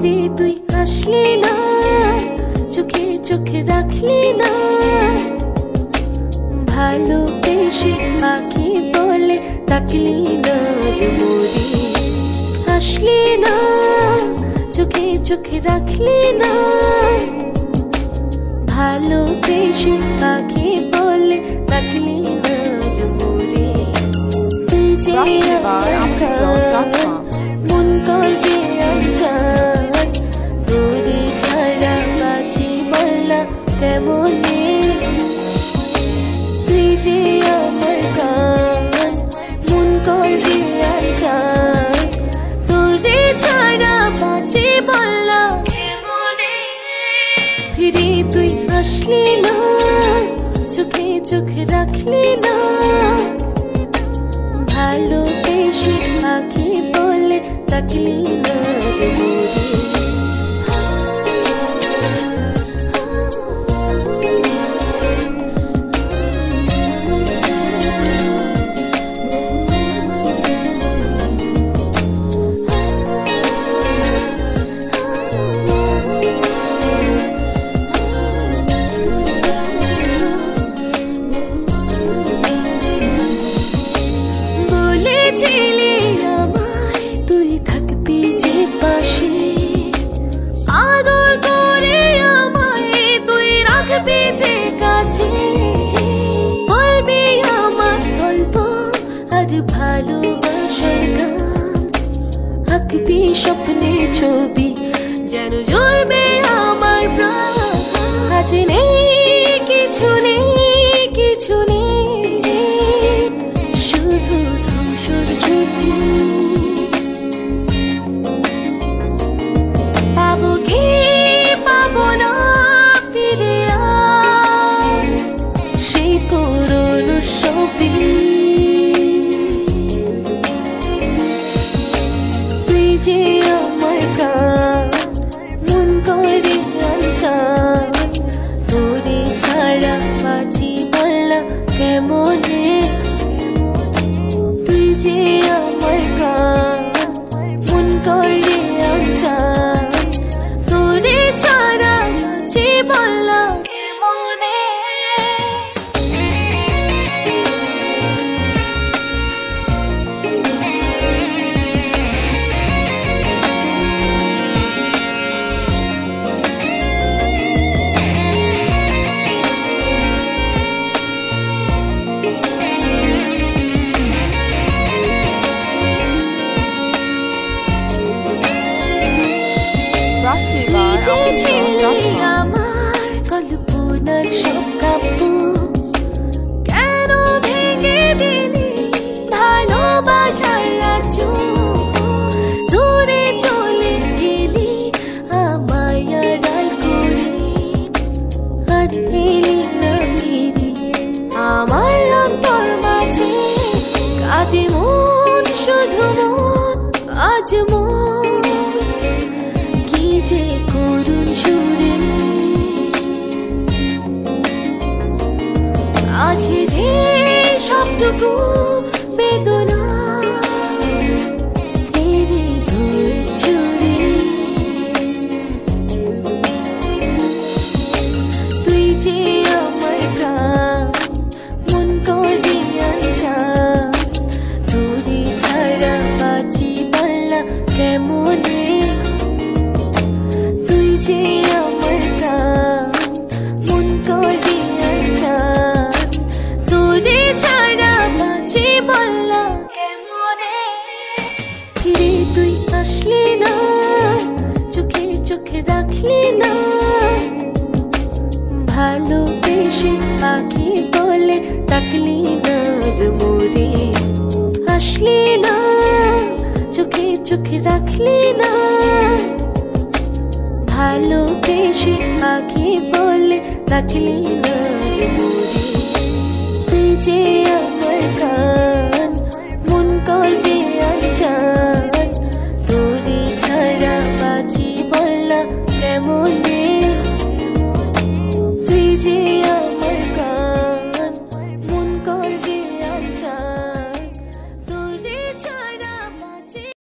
ফিরে তুই আসলি না, চোখে চোখে রাখলি না, ভালোবেসে পাখি বলে ডাকলি না রে মোরে। আসলি না, চোখে চোখে রাখলি না, ভালোবেসে পাখি বলে ডাকলি না রে মোরে। তুই যে মন করে আনজান, তোরে ছাড়া বাঁচি বললা কেমনে। তুই যে আমার গান, মন করে আনজান, তোরে ছাড়া বাঁচি বললা কেমনে। ফিরে তুই আসলি না, চোখে চোখে রাখলি না, ভালোবেসে পাখি বলে ডাকলি না রে মোরে। বলেছিলি আমায় তুই থাকবি যে পাশে, আদর করে আমায় তুই রাখবি যে কাছে, বলবি আমার গল্প আর ভালোবাসার গান, আঁকবি স্বপ্নে ছবি যেন জ্বলবে আমার প্রাণ। আজ নেই কিছু, নেই কিছু নেই, শুধু ধ্বংসর স্মৃতি। পাবো কি পাবো না ফিরে আর সেই পুরনো ছবি। তুই যে আমার গান, মন করে আনজান, তোরে ছাড়া বাঁচি বললা কেমনে। তুই যে আমার গান, মন করে আনজান, তোরে ছাড়া বাঁচি বললা কেমনে। তুই যে ছিলি আমার কল্পনার সব কাব্য, কেন ভেঙে দিলি ভালোবাসার রাজ্য। দূরে চলে গেলি আমায় আড়াল করে, আর এলি না ফিরে আমার অন্তর মাঝে। কাঁদে মন, শুধু মন, আজ মন কি যে করুণ সুরে। আছে যে সবটুকু বেদনা এরে ধরে চুরে। তুই যে আমার গান, মন করে আনজান, তোরে ছাড়া বাঁচি বললা কেমনে। তুই যে আমার গান, মন করে আনজান, তোরে ছাড়া বাঁচি বললা কেমনে। ফিরে তুই আসলি না, চোখে চোখে রাখলি না, ভালোবেসে পাখি বলে ডাকলি না রে মোরে। আসলি না, চোখে চোখে রাখলি না, ভালোবেসে পাখি বলে ডাকলি না রে মোরে। তুই যে আমার গান,